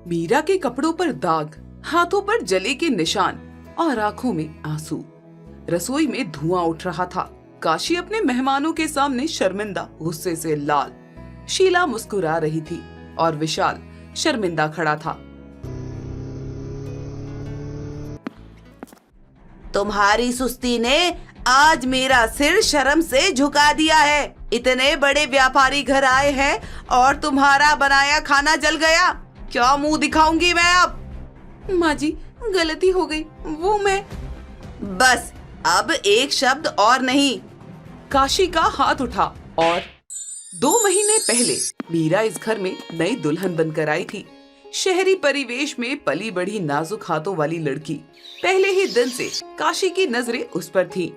मीरा के कपड़ों पर दाग, हाथों पर जले के निशान और आंखों में आंसू। रसोई में धुआं उठ रहा था। काशी अपने मेहमानों के सामने शर्मिंदा, गुस्से से लाल। शीला मुस्कुरा रही थी और विशाल शर्मिंदा खड़ा था। तुम्हारी सुस्ती ने आज मेरा सिर शर्म से झुका दिया है। इतने बड़े व्यापारी घर आए हैं और तुम्हारा बनाया खाना जल गया। क्या मुंह दिखाऊंगी मैं अब? माँ जी, गलती हो गई, वो मैं। बस अब एक शब्द और नहीं। काशी का हाथ उठा और 2 महीने पहले मीरा इस घर में नई दुल्हन बनकर आई थी। शहरी परिवेश में पली बढ़ी नाजुक हाथों वाली लड़की। पहले ही दिन से काशी की नजरें उस पर थीं।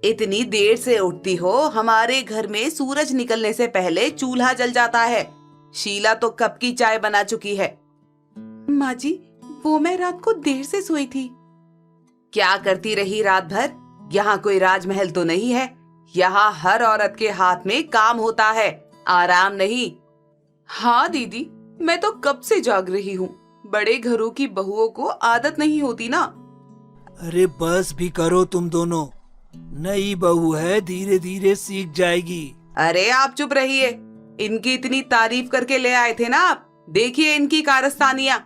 इतनी देर से उठती हो? हमारे घर में सूरज निकलने से पहले चूल्हा जल जाता है। शीला तो कब की चाय बना चुकी है। माँ जी, वो मैं रात को देर से सोई थी। क्या करती रही रात भर? यहाँ कोई राजमहल तो नहीं है। यहाँ हर औरत के हाथ में काम होता है, आराम नहीं। हाँ दीदी, मैं तो कब से जाग रही हूँ। बड़े घरों की बहुओं को आदत नहीं होती ना। अरे बस भी करो तुम दोनों। नई बहू है, धीरे धीरे सीख जाएगी। अरे आप चुप रहिए। इनकी इतनी तारीफ करके ले आए थे ना आप। देखिए इनकी कारस्तानियां।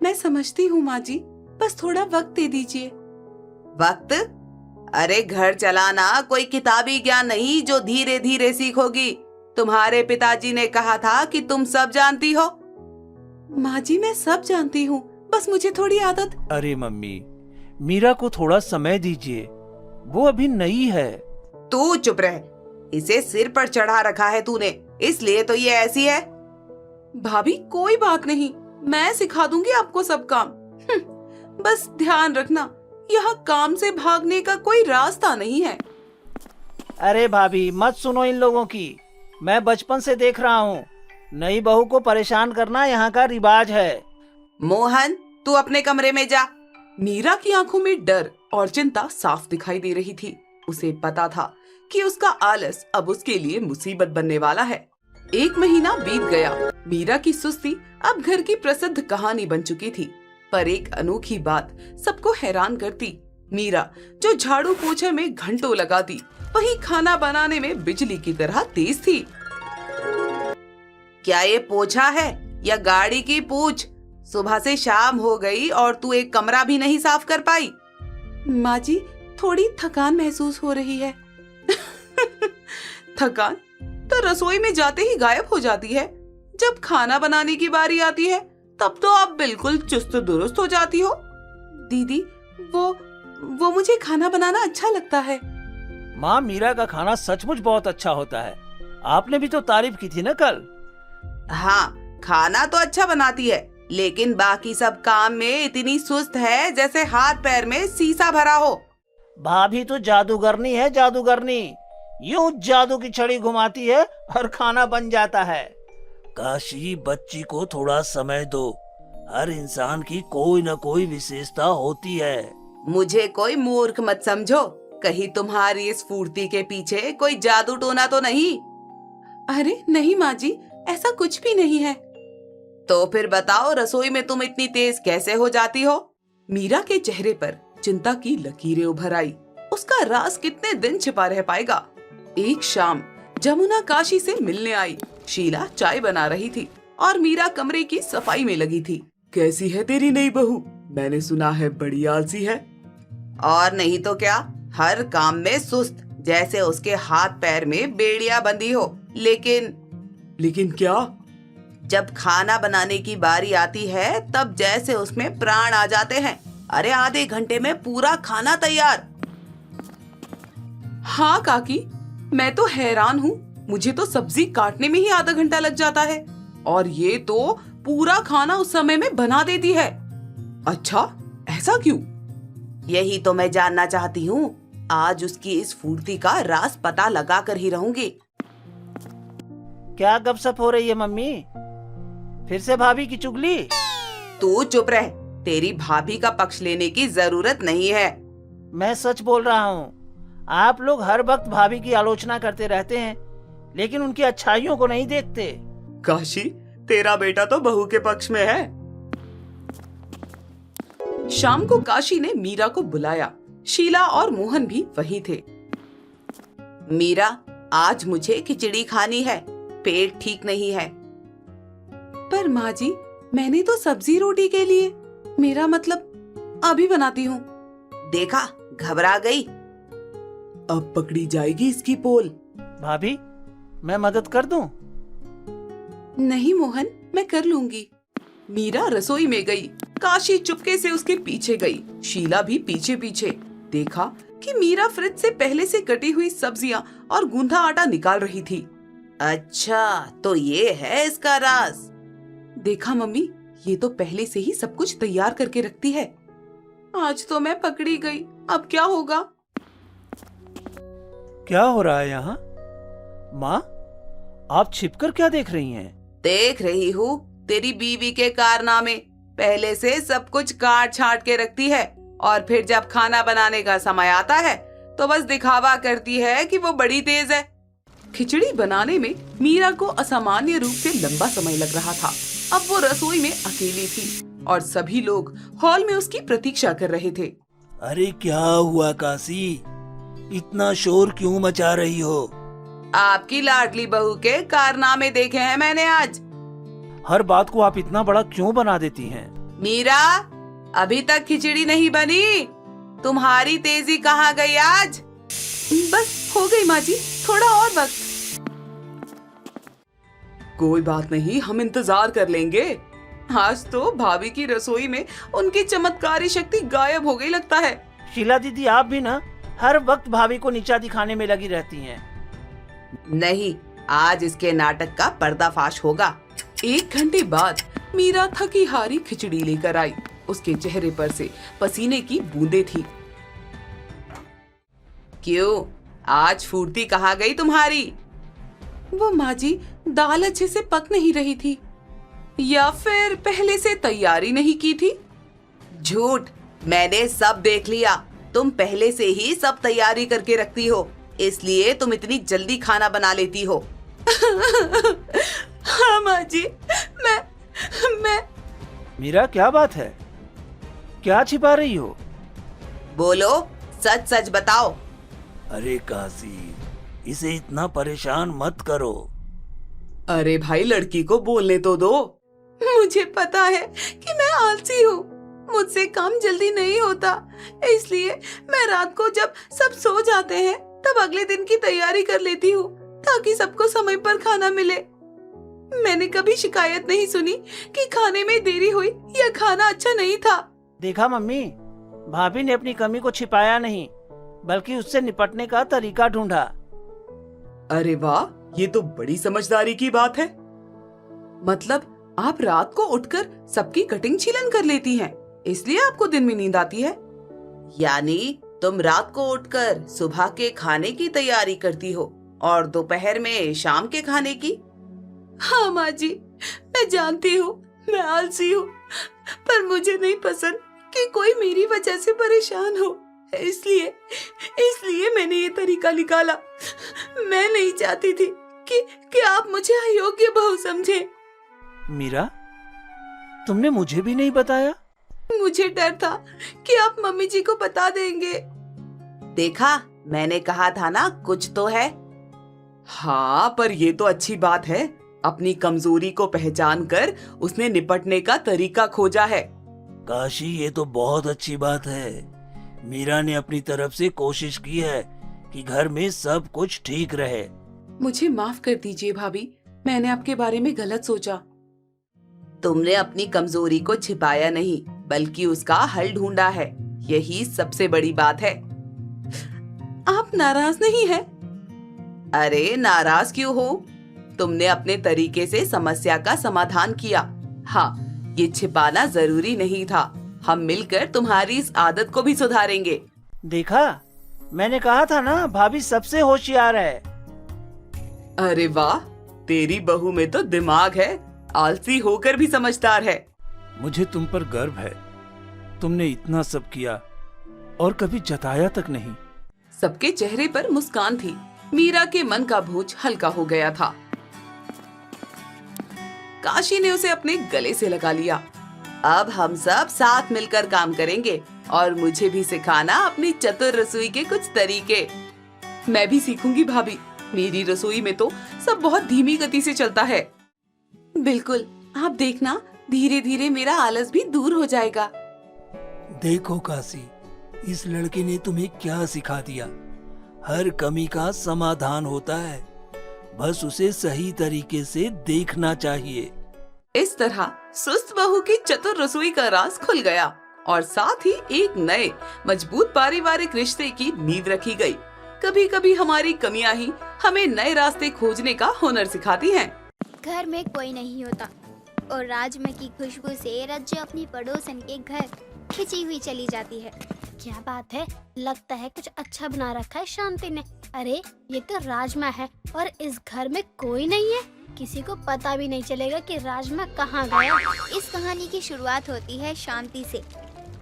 मैं समझती हूँ माँ जी, बस थोड़ा वक्त दे दीजिए। वक्त? अरे घर चलाना कोई किताबी ज्ञान नहीं जो धीरे धीरे सीखोगी। तुम्हारे पिताजी ने कहा था कि तुम सब जानती हो। माँ जी, मैं सब जानती हूँ, बस मुझे थोड़ी आदत। अरे मम्मी, मीरा को थोड़ा समय दीजिए, वो अभी नई है। तू चुप रह। इसे सिर पर चढ़ा रखा है तूने, इसलिए तो ये ऐसी है। भाभी कोई बात नहीं, मैं सिखा दूंगी आपको सब काम। बस ध्यान रखना, यहाँ काम से भागने का कोई रास्ता नहीं है। अरे भाभी मत सुनो इन लोगों की। मैं बचपन से देख रहा हूँ, नई बहू को परेशान करना यहाँ का रिवाज है। मोहन, तू अपने कमरे में जा। मीरा की आंखों में डर और चिंता साफ दिखाई दे रही थी। उसे पता था कि उसका आलस अब उसके लिए मुसीबत बनने वाला है। 1 महीना बीत गया। मीरा की सुस्ती अब घर की प्रसिद्ध कहानी बन चुकी थी। पर एक अनोखी बात सबको हैरान करती। मीरा जो झाड़ू पोछे में घंटों लगाती, वही खाना बनाने में बिजली की तरह तेज थी। क्या ये पोछा है या गाड़ी की पूछ? सुबह से शाम हो गई और तू एक कमरा भी नहीं साफ कर पाई। माँ जी, थोड़ी थकान महसूस हो रही है। थकान तो रसोई में जाते ही गायब हो जाती है। जब खाना बनाने की बारी आती है तब तो आप बिल्कुल चुस्त दुरुस्त हो जाती हो। दीदी, वो मुझे खाना बनाना अच्छा लगता है। माँ, मीरा का खाना सचमुच बहुत अच्छा होता है। आपने भी तो तारीफ की थी ना कल। हाँ, खाना तो अच्छा बनाती है, लेकिन बाकी सब काम में इतनी सुस्त है जैसे हाथ पैर में सीसा भरा हो। भाभी तो जादूगरनी है, जादूगरनी। यूं जादू की छड़ी घुमाती है और खाना बन जाता है। काशी, बच्ची को थोड़ा समय दो। हर इंसान की कोई न कोई विशेषता होती है। मुझे कोई मूर्ख मत समझो। कहीं तुम्हारी इस फुर्ती के पीछे कोई जादू टोना तो नहीं? अरे नहीं माँ जी, ऐसा कुछ भी नहीं है। तो फिर बताओ, रसोई में तुम इतनी तेज कैसे हो जाती हो? मीरा के चेहरे पर चिंता की लकीरें उभर आई। उसका राज कितने दिन छिपा रह पाएगा? एक शाम जमुना काशी से मिलने आई। शीला चाय बना रही थी और मीरा कमरे की सफाई में लगी थी। कैसी है तेरी नई बहू? मैंने सुना है बड़ी आलसी है। और नहीं तो क्या, हर काम में सुस्त, जैसे उसके हाथ पैर में बेड़ियां बंधी हो। लेकिन क्या? जब खाना बनाने की बारी आती है तब जैसे उसमें प्राण आ जाते हैं। अरे आधे घंटे में पूरा खाना तैयार। हाँ काकी, मैं तो हैरान हूँ। मुझे तो सब्जी काटने में ही आधा घंटा लग जाता है और ये तो पूरा खाना उस समय में बना देती है। अच्छा, ऐसा क्यों? यही तो मैं जानना चाहती हूँ। आज उसकी इस फुर्ती का राज पता लगा कर ही रहूंगी। क्या गपशप हो रही है मम्मी? फिर से भाभी की चुगली? तू चुप रह। तेरी भाभी का पक्ष लेने की जरूरत नहीं है। मैं सच बोल रहा हूँ। आप लोग हर वक्त भाभी की आलोचना करते रहते हैं, लेकिन उनकी अच्छाइयों को नहीं देखते। काशी, तेरा बेटा तो बहू के पक्ष में है। शाम को काशी ने मीरा को बुलाया। शीला और मोहन भी वहीं थे। मीरा, आज मुझे खिचड़ी खानी है, पेट ठीक नहीं है। पर माँ जी, मैंने तो सब्जी रोटी के लिए, मेरा मतलब अभी बनाती हूँ। देखा, घबरा गई। अब पकड़ी जाएगी इसकी पोल। भाभी, मैं मदद कर दूं? नहीं मोहन, मैं कर लूंगी। मीरा रसोई में गई। काशी चुपके से उसके पीछे गई। शीला भी पीछे पीछे। देखा कि मीरा फ्रिज से पहले से कटी हुई सब्जियां और गूंथा आटा निकाल रही थी। अच्छा, तो ये है इसका राज। देखा मम्मी, ये तो पहले से ही सब कुछ तैयार करके रखती है। आज तो मैं पकड़ी गई, अब क्या होगा? क्या हो रहा है यहाँ? माँ, आप छिपकर क्या देख रही हैं? देख रही हूँ तेरी बीवी के कारनामे। पहले से सब कुछ काट छाट के रखती है और फिर जब खाना बनाने का समय आता है तो बस दिखावा करती है कि वो बड़ी तेज है। खिचड़ी बनाने में मीरा को असामान्य रूप से लंबा समय लग रहा था। अब वो रसोई में अकेली थी और सभी लोग हॉल में उसकी प्रतीक्षा कर रहे थे। अरे क्या हुआ काशी, इतना शोर क्यों मचा रही हो? आपकी लाडली बहू के कारनामे देखे हैं मैंने आज। हर बात को आप इतना बड़ा क्यों बना देती हैं? मीरा, अभी तक खिचड़ी नहीं बनी। तुम्हारी तेजी कहाँ गई आज? बस हो गई माँ जी, थोड़ा और वक्त। कोई बात नहीं, हम इंतजार कर लेंगे। आज तो भाभी की रसोई में उनकी चमत्कारी शक्ति गायब हो गई लगता है। शीला दीदी, आप भी ना हर वक्त भाभी को नीचा दिखाने में लगी रहती हैं। नहीं, आज इसके नाटक का पर्दाफाश होगा। 1 घंटे बाद मीरा थकी हारी खिचड़ी लेकर आई। उसके चेहरे पर से पसीने की बूंदें थी। क्यों, आज फुर्ती कहाँ गई तुम्हारी? वो माँ जी, दाल अच्छे से पक नहीं रही थी, या फिर पहले से तैयारी नहीं की थी। झूठ, मैंने सब देख लिया। तुम पहले से ही सब तैयारी करके रखती हो, इसलिए तुम इतनी जल्दी खाना बना लेती हो। हाँ माँ जी, मैं मीरा, क्या बात है? क्या छिपा रही हो? बोलो, सच सच बताओ। अरे काशी, इसे इतना परेशान मत करो। अरे भाई, लड़की को बोलने तो दो। मुझे पता है कि मैं आलसी हूँ, मुझसे काम जल्दी नहीं होता, इसलिए मैं रात को जब सब सो जाते हैं तब अगले दिन की तैयारी कर लेती हूँ ताकि सबको समय पर खाना मिले। मैंने कभी शिकायत नहीं सुनी कि खाने में देरी हुई या खाना अच्छा नहीं था। देखा मम्मी, भाभी ने अपनी कमी को छिपाया नहीं, बल्कि उससे निपटने का तरीका ढूंढा। अरे वाह, ये तो बड़ी समझदारी की बात है। मतलब आप रात को उठकर सबकी कटिंग छीलन कर लेती हैं, इसलिए आपको दिन में नींद आती है? यानी तुम रात को उठकर सुबह के खाने की तैयारी करती हो और दोपहर में शाम के खाने की? हाँ माँ जी, मैं जानती हूँ मैं आलसी हूँ, पर मुझे नहीं पसंद कि कोई मेरी वजह से परेशान हो, इसलिए मैंने ये तरीका निकाला। मैं नहीं चाहती थी कि आप मुझे अयोग्य बहू समझे। मीरा, तुमने मुझे भी नहीं बताया? मुझे डर था कि आप मम्मी जी को बता देंगे। देखा, मैंने कहा था ना, कुछ तो है। हाँ, पर ये तो अच्छी बात है। अपनी कमजोरी को पहचान कर उसने निपटने का तरीका खोजा है। काशी, ये तो बहुत अच्छी बात है। मीरा ने अपनी तरफ से कोशिश की है कि घर में सब कुछ ठीक रहे। मुझे माफ कर दीजिए भाभी, मैंने आपके बारे में गलत सोचा। तुमने अपनी कमजोरी को छिपाया नहीं, बल्कि उसका हल ढूंढा है, यही सबसे बड़ी बात है। आप नाराज नहीं हैं? अरे नाराज क्यों हो? तुमने अपने तरीके से समस्या का समाधान किया। हाँ, ये छिपाना जरूरी नहीं था। हम मिलकर तुम्हारी इस आदत को भी सुधारेंगे। देखा, मैंने कहा था ना, भाभी सबसे होशियार है। अरे वाह, तेरी बहू में तो दिमाग है, आलसी होकर भी समझदार है। मुझे तुम पर गर्व है। तुमने इतना सब किया और कभी जताया तक नहीं। सबके चेहरे पर मुस्कान थी। मीरा के मन का बोझ हल्का हो गया था। काशी ने उसे अपने गले से लगा लिया। अब हम सब साथ मिलकर काम करेंगे और मुझे भी सिखाना अपनी चतुर रसोई के कुछ तरीके। मैं भी सीखूंगी भाभी, मेरी रसोई में तो सब बहुत धीमी गति से चलता है। बिल्कुल, आप देखना धीरे धीरे मेरा आलस भी दूर हो जाएगा। देखो काशी, इस लड़के ने तुम्हें क्या सिखा दिया। हर कमी का समाधान होता है, बस उसे सही तरीके से देखना चाहिए। इस तरह सुस्त बहू की चतुर रसोई का राज खुल गया और साथ ही एक नए मजबूत पारिवारिक रिश्ते की नींव रखी गई। कभी कभी हमारी कमियां ही हमें नए रास्ते खोजने का हुनर सिखाती हैं। घर में कोई नहीं होता और राजमा की खुशबू से रज्जो अपनी पड़ोसन के घर खिंची हुई चली जाती है। क्या बात है, लगता है कुछ अच्छा बना रखा है शांति ने। अरे ये तो राजमा है और इस घर में कोई नहीं है। किसी को पता भी नहीं चलेगा कि राजमा कहाँ गया। इस कहानी की शुरुआत होती है शांति से,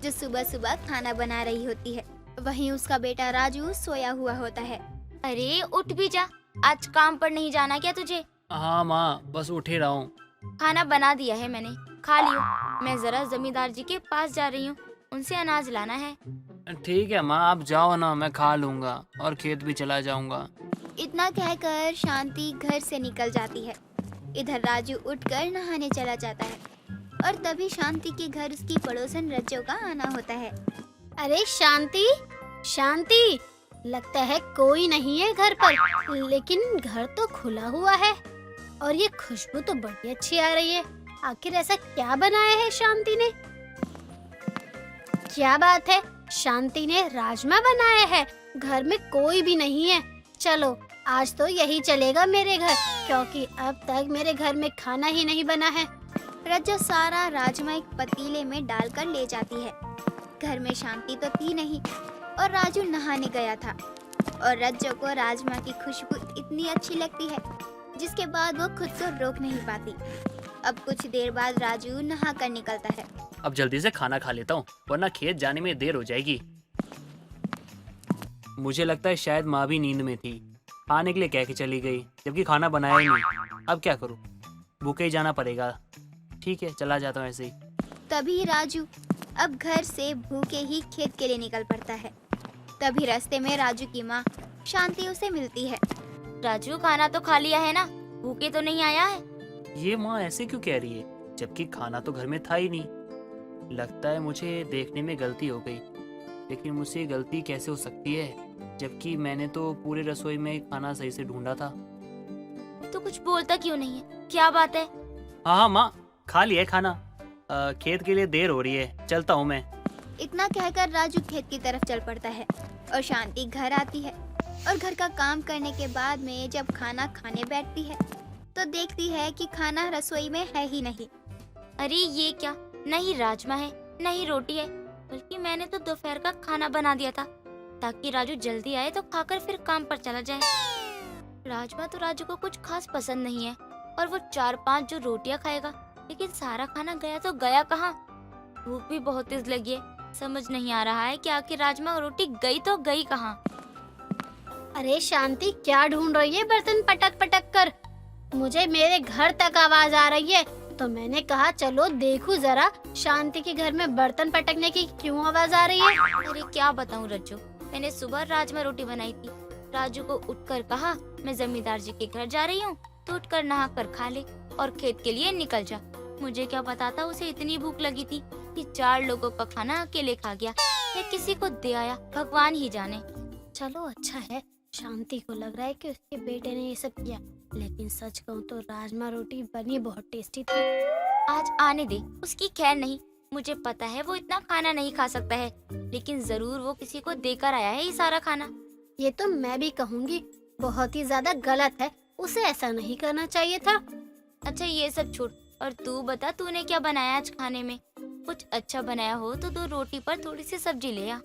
जो सुबह सुबह खाना बना रही होती है। वहीं उसका बेटा राजू सोया हुआ होता है। अरे उठ भी जा, आज काम पर नहीं जाना क्या तुझे? हाँ माँ, बस उठ ही रहा हूँ। खाना बना दिया है मैंने, खा लियो। मैं जरा जमींदार जी के पास जा रही हूँ, उनसे अनाज लाना है। ठीक है माँ, आप जाओ ना, मैं खा लूँगा और खेत भी चला जाऊँगा। इतना कहकर शांति घर से निकल जाती है। इधर राजू उठकर नहाने चला जाता है और तभी शांति के घर उसकी पड़ोसन रज्जो का आना होता है। अरे शांति, शांति, लगता है कोई नहीं है घर पर, लेकिन घर तो खुला हुआ है और ये खुशबू तो बड़ी अच्छी आ रही है। आखिर ऐसा क्या बनाया है शांति ने? क्या बात है, शांति ने राजमा बनाया है। घर में कोई भी नहीं है। चलो आज तो यही चलेगा मेरे घर, क्योंकि अब तक मेरे घर में खाना ही नहीं बना है। रज्जो सारा राजमा एक पतीले में डालकर ले जाती है। घर में शांति तो थी नहीं और राजू नहाने गया था और रज्जो को राजमा की खुशबू इतनी अच्छी लगती है जिसके बाद वो खुद को रोक नहीं पाती। अब कुछ देर बाद राजू नहा कर निकलता है। अब जल्दी से खाना खा लेता हूँ, वरना खेत जाने में देर हो जाएगी। मुझे लगता है शायद माँ भी नींद में थी, आने के लिए कह के चली गई, जबकि खाना बनाया ही नहीं। अब क्या करूँ, भूखे ही जाना पड़ेगा। ठीक है, चला जाता हूँ ऐसे ही। तभी राजू अब घर से भूखे ही खेत के लिए निकल पड़ता है। तभी रास्ते में राजू की माँ शांति उसे मिलती है। राजू, खाना तो खा लिया है ना? भूखे तो नहीं आया है? ये माँ ऐसे क्यों कह रही है, जबकि खाना तो घर में था ही नहीं। लगता है मुझे देखने में गलती हो गई, लेकिन मुझसे गलती कैसे हो सकती है, जबकि मैंने तो पूरे रसोई में खाना सही से ढूंढा था। तो कुछ बोलता क्यों नहीं है? क्या बात है? हाँ माँ, खा लिया है खाना। खेत के लिए देर हो रही है, चलता हूँ मैं। इतना कहकर राजू खेत की तरफ चल पड़ता है और शांति घर आती है और घर का काम करने के बाद में जब खाना खाने बैठती है तो देखती है कि खाना रसोई में है ही नहीं। अरे ये क्या, नहीं राजमा है नहीं रोटी है, बल्कि मैंने तो दोपहर का खाना बना दिया था ताकि राजू जल्दी आए तो खाकर फिर काम पर चला जाए। राजमा तो राजू को कुछ खास पसंद नहीं है और वो 4-5 जो रोटियां खाएगा, लेकिन सारा खाना गया तो गया कहाँ? भूख भी बहुत तेज लगी है, समझ नहीं आ रहा है कि आखिर राजमा और रोटी गई तो गई कहाँ। अरे शांति, क्या ढूंढ रही है बर्तन पटक पटक कर? मुझे मेरे घर तक आवाज आ रही है, तो मैंने कहा चलो देखूं जरा शांति के घर में बर्तन पटकने की क्यों आवाज आ रही है। अरे क्या बताऊं रज्जो, मैंने सुबह राजमा रोटी बनाई थी। राजू को उठकर कहा मैं जमींदार जी के घर जा रही हूँ, तो उठकर नहा कर खा ले और खेत के लिए निकल जा। मुझे क्या पता था उसे इतनी भूख लगी थी कि 4 लोगों का खाना अकेले खा गया या किसी को दे आया, भगवान ही जाने। चलो अच्छा है, शांति को लग रहा है कि उसके बेटे ने ये सब किया, लेकिन सच कहूँ तो राजमा रोटी बनी बहुत टेस्टी थी। आज आने दे, उसकी खैर नहीं। मुझे पता है वो इतना खाना नहीं खा सकता है, लेकिन जरूर वो किसी को देकर आया है ये सारा खाना। ये तो मैं भी कहूँगी बहुत ही ज्यादा गलत है, उसे ऐसा नहीं करना चाहिए था। अच्छा ये सब छोड़ और तू बता, तूने क्या बनाया आज खाने में? कुछ अच्छा बनाया हो तो 2 रोटी पर थोड़ी सी सब्जी ले आ।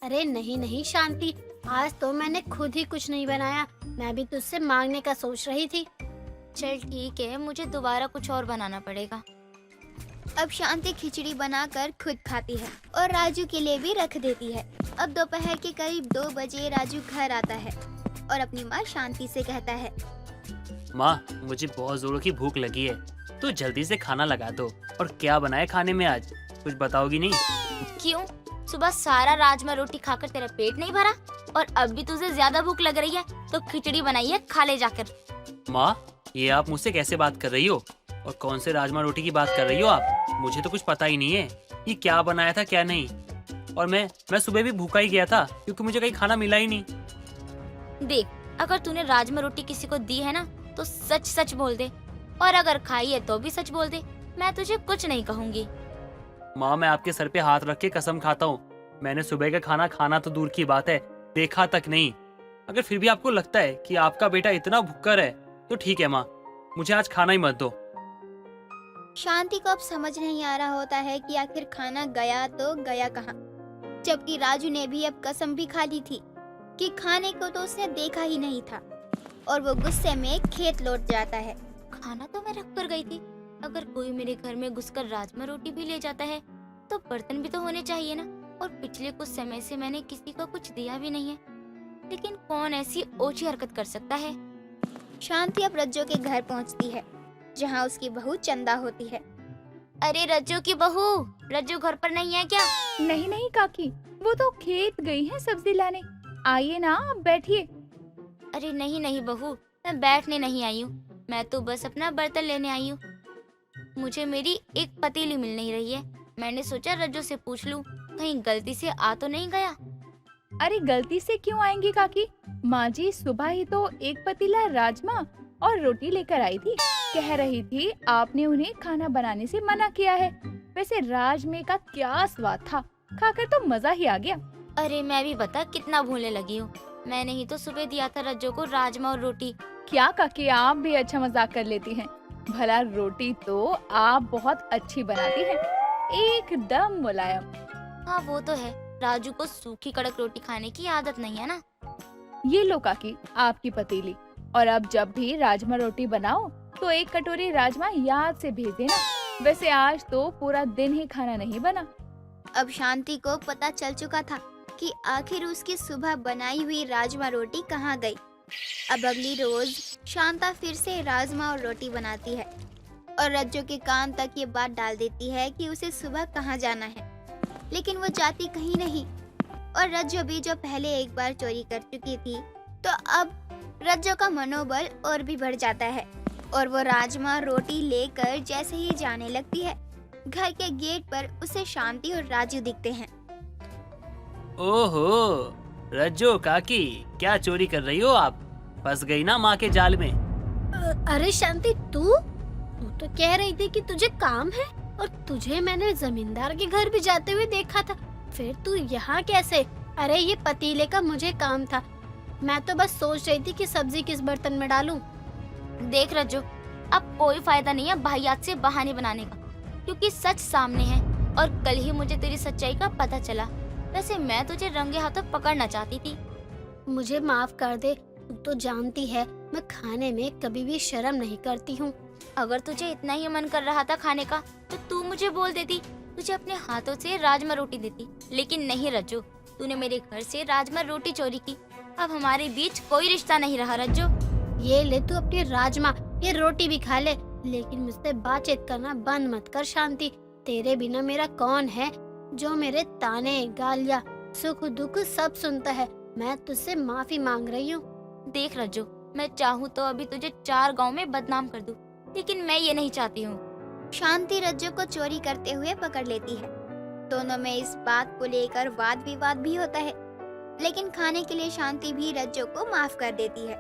अरे नहीं नहीं शांति, आज तो मैंने खुद ही कुछ नहीं बनाया, मैं भी तुझसे मांगने का सोच रही थी। चल ठीक है, मुझे दोबारा कुछ और बनाना पड़ेगा। अब शांति खिचड़ी बनाकर खुद खाती है और राजू के लिए भी रख देती है। अब दोपहर के करीब 2 बजे राजू घर आता है और अपनी माँ शांति से कहता है, माँ मुझे बहुत जोरों की भूख लगी है, तो जल्दी से खाना लगा दो। और क्या बनाए खाने में आज, कुछ बताओगी नहीं? क्यों? सुबह सारा राजमा रोटी खाकर तेरा पेट नहीं भरा? और अब भी तुझे ज्यादा भूख लग रही है तो खिचड़ी बनाई है, खा ले जाकर। माँ, ये आप मुझसे कैसे बात कर रही हो? और कौन से राजमा रोटी की बात कर रही हो आप? मुझे तो कुछ पता ही नहीं है कि क्या बनाया था क्या नहीं। और मैं सुबह भी भूखा ही गया था क्योंकि मुझे कहीं खाना मिला ही नहीं। देख, अगर तूने राजमा रोटी किसी को दी है ना तो सच सच बोल दे, और अगर खाई है तो भी सच बोल दे। मैं तुझे कुछ नहीं कहूँगी। माँ, मैं आपके सर पे हाथ रख के कसम खाता हूँ, मैंने सुबह का खाना खाना तो दूर की बात है, देखा तक नहीं। अगर फिर भी आपको लगता है कि आपका बेटा इतना भुक्कर है तो ठीक है माँ, मुझे आज खाना ही मत दो। शांति को अब समझ नहीं आ रहा होता है कि आखिर खाना गया तो गया कहाँ, जबकि राजू ने भी अब कसम भी खा ली थी कि खाने को तो उसने देखा ही नहीं था। और वो गुस्से में खेत लौट जाता है। खाना तो मैं रख कर गई थी। अगर कोई मेरे घर में घुसकर राजमा रोटी भी ले जाता है तो बर्तन भी तो होने चाहिए ना। और पिछले कुछ समय से मैंने किसी को कुछ दिया भी नहीं है, लेकिन कौन ऐसी ओछी हरकत कर सकता है। शांति अब रज्जो के घर पहुंचती है, जहां उसकी बहू चंदा होती है। अरे रज्जू की बहू, रज्जू घर पर नहीं है क्या? नहीं नहीं काकी, वो तो खेत गई है सब्जी लाने। आइए ना, आप बैठिए। अरे नहीं नहीं बहू, मैं बैठने नहीं आई हूँ, मैं तो बस अपना बर्तन लेने आई हूँ। मुझे मेरी एक पतीली मिल नहीं रही है। मैंने सोचा रज्जू से पूछ लूँ, कहीं गलती से आ तो नहीं गया। अरे गलती से क्यों आएंगी काकी? माँ जी सुबह ही तो एक पतीला राजमा और रोटी लेकर आई थी। कह रही थी आपने उन्हें खाना बनाने से मना किया है। वैसे राजमे का क्या स्वाद था, खाकर तो मजा ही आ गया। अरे मैं भी बता कितना भूलने लगी हूँ। मैंने ही तो सुबह दिया था रज्जू को राजमा और रोटी। क्या काकी, आप भी अच्छा मजाक कर लेती हैं। भला रोटी तो आप बहुत अच्छी बनाती हैं, एकदम मुलायम। हाँ वो तो है, राजू को सूखी कड़क रोटी खाने की आदत नहीं है ना। ये लो काकी आपकी पतीली, और अब जब भी राजमा रोटी बनाओ तो एक कटोरी राजमा याद से भेज देना। वैसे आज तो पूरा दिन ही खाना नहीं बना। अब शांति को पता चल चुका था कि आखिर उसकी सुबह बनाई हुई राजमा रोटी कहाँ गई। अब अगली रोज शांता फिर से राजमा और रोटी बनाती है और रज्जो के कान तक ये बात डाल देती है कि उसे सुबह कहाँ जाना है, लेकिन वो जाती कहीं नहीं। और रज्जो भी जो पहले एक बार चोरी कर चुकी थी, तो अब रज्जो का मनोबल और भी बढ़ जाता है और वो राजमा रोटी लेकर जैसे ही जाने लगती है, घर के गेट पर उसे शांति और राजू दिखते हैं। ओहो, रज्जो काकी, क्या चोरी कर रही हो आप? फंस गई ना माँ के जाल में। अरे शांति, तू तो कह रही थी कि तुझे काम है, और तुझे मैंने जमींदार के घर भी जाते हुए देखा था, फिर तू यहाँ कैसे? अरे ये पतीले का मुझे काम था, मैं तो बस सोच रही थी कि सब्जी किस बर्तन में डालूं। देख रज्जो, अब कोई फायदा नहीं है भाईयात से बहाने बनाने का, क्योंकि सच सामने है और कल ही मुझे तेरी सच्चाई का पता चला। वैसे मैं तुझे रंगे हाथों पकड़ना चाहती थी। मुझे माफ कर दे, तू तो जानती है मैं खाने में कभी भी शर्म नहीं करती हूँ। अगर तुझे इतना ही मन कर रहा था खाने का तो तू मुझे बोल देती, तुझे अपने हाथों से राजमा रोटी देती। लेकिन नहीं रज्जो, तूने मेरे घर से राजमा रोटी चोरी की। अब हमारे बीच कोई रिश्ता नहीं रहा रज्जो। ये ले तू अपनी राजमा, ये रोटी भी खा ले, लेकिन मुझसे बातचीत करना बंद मत कर शांति। तेरे बिना मेरा कौन है जो मेरे ताने गालियाँ सुख दुख सब सुनता है। मैं तुझसे माफी मांग रही हूँ। देख रज्जो, मैं चाहूँ तो अभी तुझे 4 गांव में बदनाम कर दूं, लेकिन मैं ये नहीं चाहती हूँ। शांति रज्जो को चोरी करते हुए पकड़ लेती है। दोनों में इस बात को लेकर वाद विवाद भी होता है, लेकिन खाने के लिए शांति भी रज्जो को माफ कर देती है।